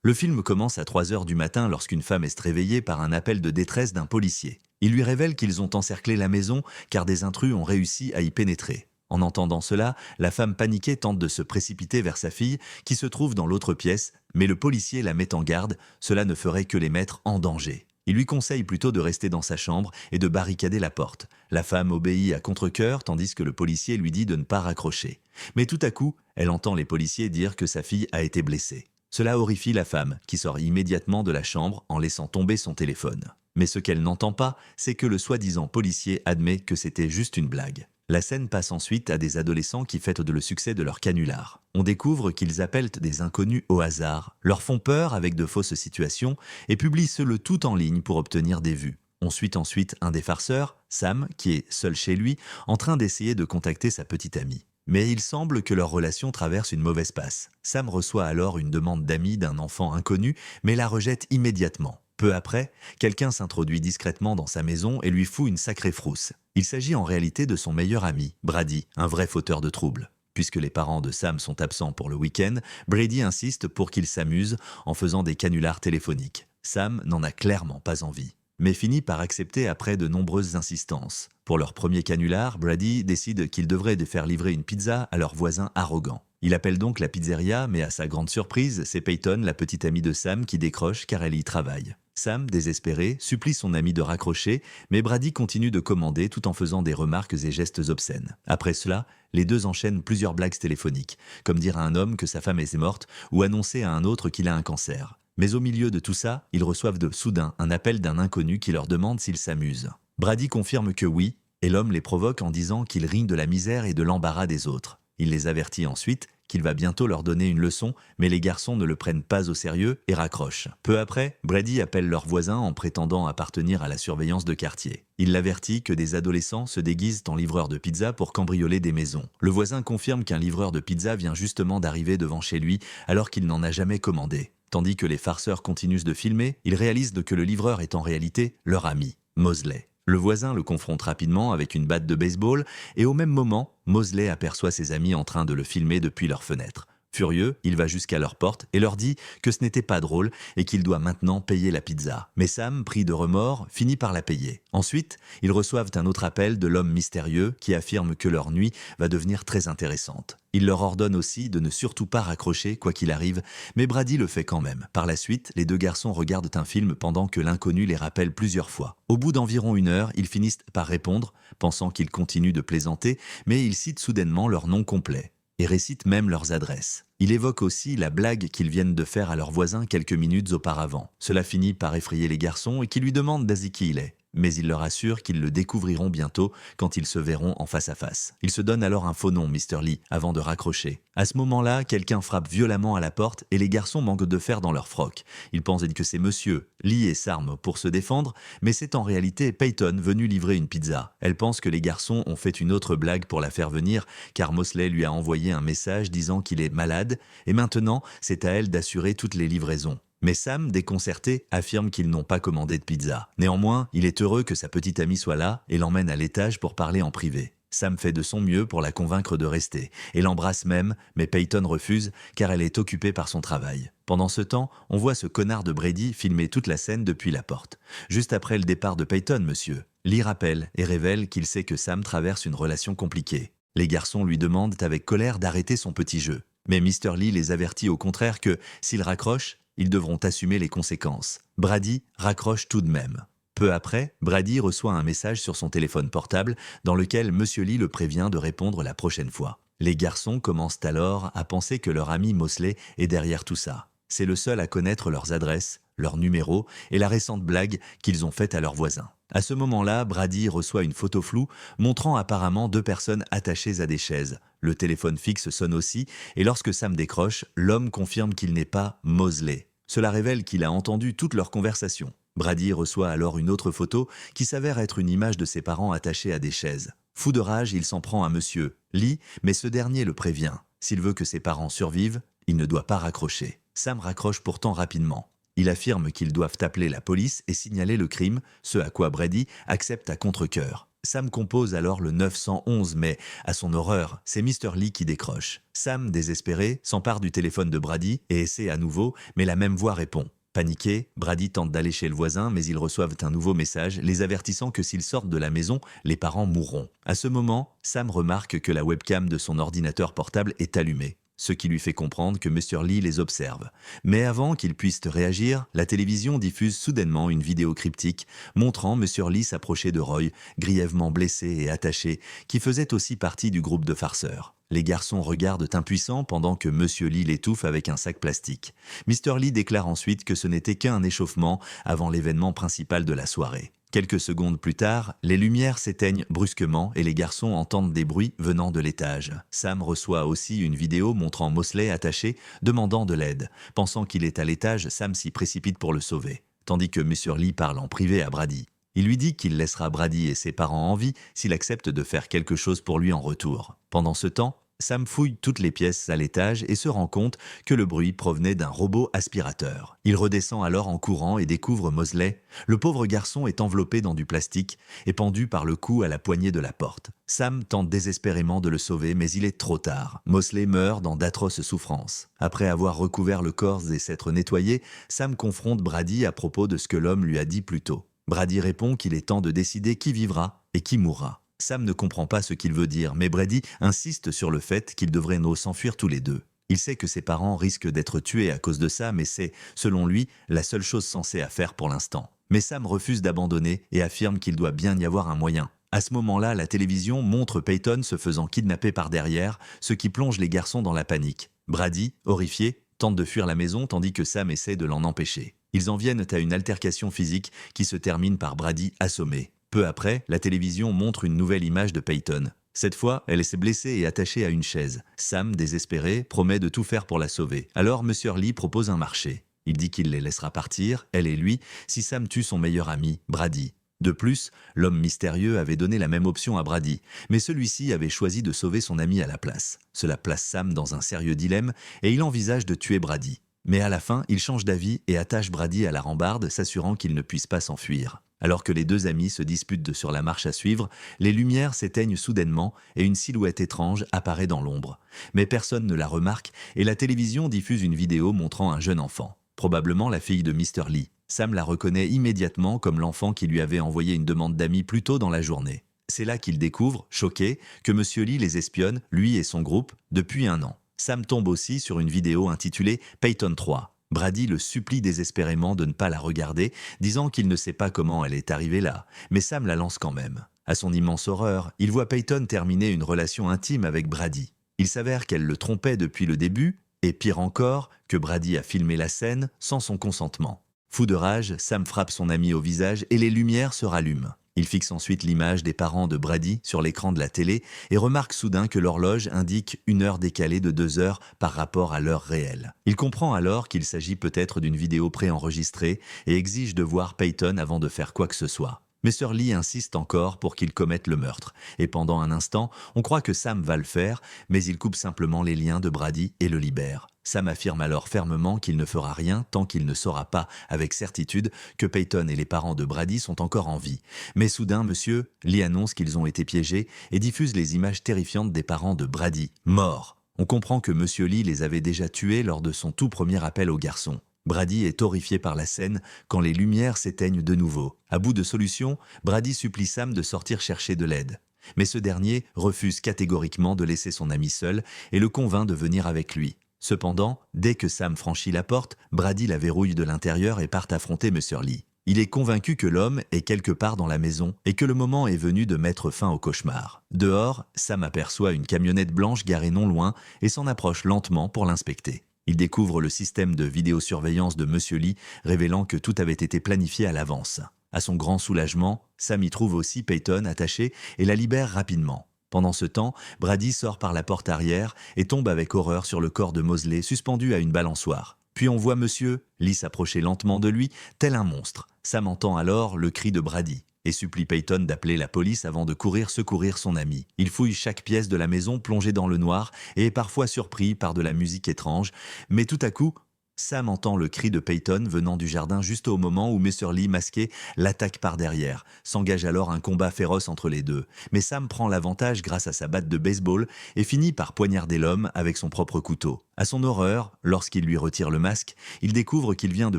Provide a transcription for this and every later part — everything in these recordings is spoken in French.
Le film commence à 3 heures du matin lorsqu'une femme est réveillée par un appel de détresse d'un policier. Il lui révèle qu'ils ont encerclé la maison car des intrus ont réussi à y pénétrer. En entendant cela, la femme paniquée tente de se précipiter vers sa fille qui se trouve dans l'autre pièce, mais le policier la met en garde, cela ne ferait que les mettre en danger. Il lui conseille plutôt de rester dans sa chambre et de barricader la porte. La femme obéit à contre-cœur tandis que le policier lui dit de ne pas raccrocher. Mais tout à coup, elle entend les policiers dire que sa fille a été blessée. Cela horrifie la femme, qui sort immédiatement de la chambre en laissant tomber son téléphone. Mais ce qu'elle n'entend pas, c'est que le soi-disant policier admet que c'était juste une blague. La scène passe ensuite à des adolescents qui fêtent le succès de leur canular. On découvre qu'ils appellent des inconnus au hasard, leur font peur avec de fausses situations et publient le tout en ligne pour obtenir des vues. On suit ensuite un des farceurs, Sam, qui est seul chez lui, en train d'essayer de contacter sa petite amie. Mais il semble que leur relation traverse une mauvaise passe. Sam reçoit alors une demande d'amis d'un enfant inconnu, mais la rejette immédiatement. Peu après, quelqu'un s'introduit discrètement dans sa maison et lui fout une sacrée frousse. Il s'agit en réalité de son meilleur ami, Brady, un vrai fauteur de troubles. Puisque les parents de Sam sont absents pour le week-end, Brady insiste pour qu'il s'amuse en faisant des canulars téléphoniques. Sam n'en a clairement pas envie, mais finit par accepter après de nombreuses insistances. Pour leur premier canular, Brady décide qu'il devrait faire livrer une pizza à leur voisin arrogant. Il appelle donc la pizzeria, mais à sa grande surprise, c'est Peyton, la petite amie de Sam, qui décroche car elle y travaille. Sam, désespéré, supplie son ami de raccrocher, mais Brady continue de commander tout en faisant des remarques et gestes obscènes. Après cela, les deux enchaînent plusieurs blagues téléphoniques, comme dire à un homme que sa femme est morte ou annoncer à un autre qu'il a un cancer. Mais au milieu de tout ça, ils reçoivent soudain un appel d'un inconnu qui leur demande s'ils s'amusent. Brady confirme que oui, et l'homme les provoque en disant qu'il rit de la misère et de l'embarras des autres. Il les avertit ensuite qu'il va bientôt leur donner une leçon, mais les garçons ne le prennent pas au sérieux et raccrochent. Peu après, Brady appelle leur voisin en prétendant appartenir à la surveillance de quartier. Il l'avertit que des adolescents se déguisent en livreurs de pizza pour cambrioler des maisons. Le voisin confirme qu'un livreur de pizza vient justement d'arriver devant chez lui alors qu'il n'en a jamais commandé. Tandis que les farceurs continuent de filmer, ils réalisent que le livreur est en réalité leur ami, Mosley. Le voisin le confronte rapidement avec une batte de baseball et au même moment, Mosley aperçoit ses amis en train de le filmer depuis leur fenêtre. Furieux, il va jusqu'à leur porte et leur dit que ce n'était pas drôle et qu'il doit maintenant payer la pizza. Mais Sam, pris de remords, finit par la payer. Ensuite, ils reçoivent un autre appel de l'homme mystérieux qui affirme que leur nuit va devenir très intéressante. Il leur ordonne aussi de ne surtout pas raccrocher quoi qu'il arrive, mais Brady le fait quand même. Par la suite, les deux garçons regardent un film pendant que l'inconnu les rappelle plusieurs fois. Au bout d'environ 1 heure, ils finissent par répondre, pensant qu'ils continuent de plaisanter, mais ils citent soudainement leur nom complet et récitent même leurs adresses. Il évoque aussi la blague qu'ils viennent de faire à leur voisin quelques minutes auparavant. Cela finit par effrayer les garçons et qui lui demandent qui il est. Mais il leur assure qu'ils le découvriront bientôt quand ils se verront en face à face. Il se donne alors un faux nom, Mr. Lee, avant de raccrocher. À ce moment-là, quelqu'un frappe violemment à la porte et les garçons manquent de fer dans leur froc. Ils pensent que c'est monsieur Lee et s'arme pour se défendre, mais c'est en réalité Peyton venu livrer une pizza. Elle pense que les garçons ont fait une autre blague pour la faire venir, car Mosley lui a envoyé un message disant qu'il est malade, et maintenant, c'est à elle d'assurer toutes les livraisons. Mais Sam, déconcerté, affirme qu'ils n'ont pas commandé de pizza. Néanmoins, il est heureux que sa petite amie soit là et l'emmène à l'étage pour parler en privé. Sam fait de son mieux pour la convaincre de rester et l'embrasse même, mais Peyton refuse car elle est occupée par son travail. Pendant ce temps, on voit ce connard de Brady filmer toute la scène depuis la porte. Juste après le départ de Peyton, monsieur, Lee rappelle et révèle qu'il sait que Sam traverse une relation compliquée. Les garçons lui demandent avec colère d'arrêter son petit jeu. Mais Mr. Lee les avertit au contraire que, s'ils raccrochent, ils devront assumer les conséquences. Brady raccroche tout de même. Peu après, Brady reçoit un message sur son téléphone portable dans lequel Monsieur Lee le prévient de répondre la prochaine fois. Les garçons commencent alors à penser que leur ami Mosley est derrière tout ça. C'est le seul à connaître leurs adresses, leurs numéros et la récente blague qu'ils ont faite à leurs voisins. À ce moment-là, Brady reçoit une photo floue montrant apparemment 2 personnes attachées à des chaises. Le téléphone fixe sonne aussi et lorsque Sam décroche, l'homme confirme qu'il n'est pas Mosley. Cela révèle qu'il a entendu toute leur conversation. Brady reçoit alors une autre photo qui s'avère être une image de ses parents attachés à des chaises. Fou de rage, il s'en prend à monsieur Lee, mais ce dernier le prévient. S'il veut que ses parents survivent, il ne doit pas raccrocher. Sam raccroche pourtant rapidement. Il affirme qu'ils doivent appeler la police et signaler le crime, ce à quoi Brady accepte à contre-cœur. Sam compose alors le 911, mais à son horreur, c'est Mr. Lee qui décroche. Sam, désespéré, s'empare du téléphone de Brady et essaie à nouveau, mais la même voix répond. Paniqué, Brady tente d'aller chez le voisin, mais ils reçoivent un nouveau message les avertissant que s'ils sortent de la maison, les parents mourront. À ce moment, Sam remarque que la webcam de son ordinateur portable est allumée, ce qui lui fait comprendre que Mr. Lee les observe. Mais avant qu'il puisse réagir, la télévision diffuse soudainement une vidéo cryptique montrant Mr. Lee s'approcher de Roy, grièvement blessé et attaché, qui faisait aussi partie du groupe de farceurs. Les garçons regardent impuissants pendant que Monsieur Lee l'étouffe avec un sac plastique. Mr. Lee déclare ensuite que ce n'était qu'un échauffement avant l'événement principal de la soirée. Quelques secondes plus tard, les lumières s'éteignent brusquement et les garçons entendent des bruits venant de l'étage. Sam reçoit aussi une vidéo montrant Mosley attaché, demandant de l'aide. Pensant qu'il est à l'étage, Sam s'y précipite pour le sauver, tandis que Mr. Lee parle en privé à Brady. Il lui dit qu'il laissera Brady et ses parents en vie s'il accepte de faire quelque chose pour lui en retour. Pendant ce temps, Sam fouille toutes les pièces à l'étage et se rend compte que le bruit provenait d'un robot aspirateur. Il redescend alors en courant et découvre Mosley. Le pauvre garçon est enveloppé dans du plastique et pendu par le cou à la poignée de la porte. Sam tente désespérément de le sauver, mais il est trop tard. Mosley meurt dans d'atroces souffrances. Après avoir recouvert le corps et s'être nettoyé, Sam confronte Brady à propos de ce que l'homme lui a dit plus tôt. Brady répond qu'il est temps de décider qui vivra et qui mourra. Sam ne comprend pas ce qu'il veut dire, mais Brady insiste sur le fait qu'ils devraient s'enfuir tous les deux. Il sait que ses parents risquent d'être tués à cause de ça, mais c'est, selon lui, la seule chose sensée à faire pour l'instant. Mais Sam refuse d'abandonner et affirme qu'il doit bien y avoir un moyen. À ce moment-là, la télévision montre Peyton se faisant kidnapper par derrière, ce qui plonge les garçons dans la panique. Brady, horrifié, tente de fuir la maison tandis que Sam essaie de l'en empêcher. Ils en viennent à une altercation physique qui se termine par Brady assommé. Peu après, la télévision montre une nouvelle image de Peyton. Cette fois, elle s'est blessée et attachée à une chaise. Sam, désespéré, promet de tout faire pour la sauver. Alors Mr. Lee propose un marché. Il dit qu'il les laissera partir, elle et lui, si Sam tue son meilleur ami, Brady. De plus, l'homme mystérieux avait donné la même option à Brady, mais celui-ci avait choisi de sauver son ami à la place. Cela place Sam dans un sérieux dilemme et il envisage de tuer Brady. Mais à la fin, il change d'avis et attache Brady à la rambarde, s'assurant qu'il ne puisse pas s'enfuir. Alors que les deux amis se disputent sur la marche à suivre, les lumières s'éteignent soudainement et une silhouette étrange apparaît dans l'ombre. Mais personne ne la remarque et la télévision diffuse une vidéo montrant un jeune enfant, probablement la fille de Mr. Lee. Sam la reconnaît immédiatement comme l'enfant qui lui avait envoyé une demande d'amis plus tôt dans la journée. C'est là qu'il découvre, choqué, que Monsieur Lee les espionne, lui et son groupe, depuis 1 an. Sam tombe aussi sur une vidéo intitulée « Peyton 3 ». Brady le supplie désespérément de ne pas la regarder, disant qu'il ne sait pas comment elle est arrivée là, mais Sam la lance quand même. À son immense horreur, il voit Peyton terminer une relation intime avec Brady. Il s'avère qu'elle le trompait depuis le début, et pire encore, que Brady a filmé la scène sans son consentement. Fou de rage, Sam frappe son ami au visage et les lumières se rallument. Il fixe ensuite l'image des parents de Brady sur l'écran de la télé et remarque soudain que l'horloge indique une heure décalée de 2 heures par rapport à l'heure réelle. Il comprend alors qu'il s'agit peut-être d'une vidéo préenregistrée et exige de voir Peyton avant de faire quoi que ce soit. Mr. Lee insiste encore pour qu'il commette le meurtre, et pendant un instant, on croit que Sam va le faire, mais il coupe simplement les liens de Brady et le libère. Sam affirme alors fermement qu'il ne fera rien tant qu'il ne saura pas, avec certitude, que Peyton et les parents de Brady sont encore en vie. Mais soudain, Monsieur Lee annonce qu'ils ont été piégés et diffuse les images terrifiantes des parents de Brady, morts. On comprend que Monsieur Lee les avait déjà tués lors de son tout premier appel aux garçons. Brady est horrifié par la scène quand les lumières s'éteignent de nouveau. À bout de solution, Brady supplie Sam de sortir chercher de l'aide. Mais ce dernier refuse catégoriquement de laisser son ami seul et le convainc de venir avec lui. Cependant, dès que Sam franchit la porte, Brady la verrouille de l'intérieur et part affronter Mr. Lee. Il est convaincu que l'homme est quelque part dans la maison et que le moment est venu de mettre fin au cauchemar. Dehors, Sam aperçoit une camionnette blanche garée non loin et s'en approche lentement pour l'inspecter. Il découvre le système de vidéosurveillance de Monsieur Lee, révélant que tout avait été planifié à l'avance. À son grand soulagement, Sam y trouve aussi Peyton attachée et la libère rapidement. Pendant ce temps, Brady sort par la porte arrière et tombe avec horreur sur le corps de Mosley suspendu à une balançoire. Puis on voit Monsieur Lee s'approcher lentement de lui, tel un monstre. Sam entend alors le cri de Brady et supplie Peyton d'appeler la police avant de courir secourir son ami. Il fouille chaque pièce de la maison plongée dans le noir et est parfois surpris par de la musique étrange, mais tout à coup, Sam entend le cri de Peyton venant du jardin juste au moment où Mr. Lee, masqué, l'attaque par derrière. S'engage alors un combat féroce entre les deux. Mais Sam prend l'avantage grâce à sa batte de baseball et finit par poignarder l'homme avec son propre couteau. À son horreur, lorsqu'il lui retire le masque, il découvre qu'il vient de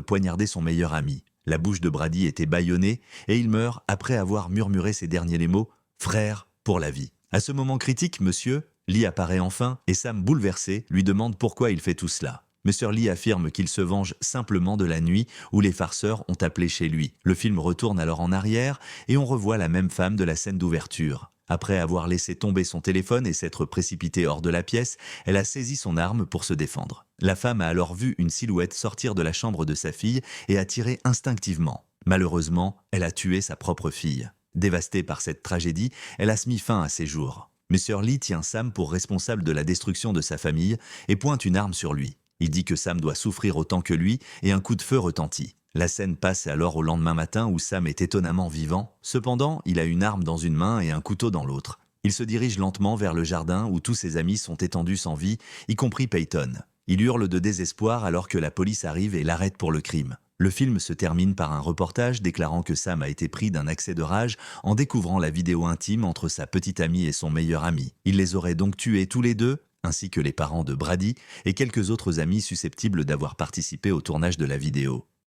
poignarder son meilleur ami. La bouche de Brady était bâillonnée et il meurt après avoir murmuré ces derniers mots « Frère, pour la vie ». À ce moment critique, Monsieur Lee apparaît enfin et Sam, bouleversé, lui demande pourquoi il fait tout cela. Mr. Lee affirme qu'il se venge simplement de la nuit où les farceurs ont appelé chez lui. Le film retourne alors en arrière et on revoit la même femme de la scène d'ouverture. Après avoir laissé tomber son téléphone et s'être précipitée hors de la pièce, elle a saisi son arme pour se défendre. La femme a alors vu une silhouette sortir de la chambre de sa fille et a tiré instinctivement. Malheureusement, elle a tué sa propre fille. Dévastée par cette tragédie, elle a mis fin à ses jours. Mr. Lee tient Sam pour responsable de la destruction de sa famille et pointe une arme sur lui. Il dit que Sam doit souffrir autant que lui et un coup de feu retentit. La scène passe alors au lendemain matin où Sam est étonnamment vivant. Cependant, il a une arme dans une main et un couteau dans l'autre. Il se dirige lentement vers le jardin où tous ses amis sont étendus sans vie, y compris Peyton. Il hurle de désespoir alors que la police arrive et l'arrête pour le crime. Le film se termine par un reportage déclarant que Sam a été pris d'un accès de rage en découvrant la vidéo intime entre sa petite amie et son meilleur ami. Il les aurait donc tués tous les deux, ainsi que les parents de Brady et quelques autres amis susceptibles d'avoir participé au tournage de la vidéo.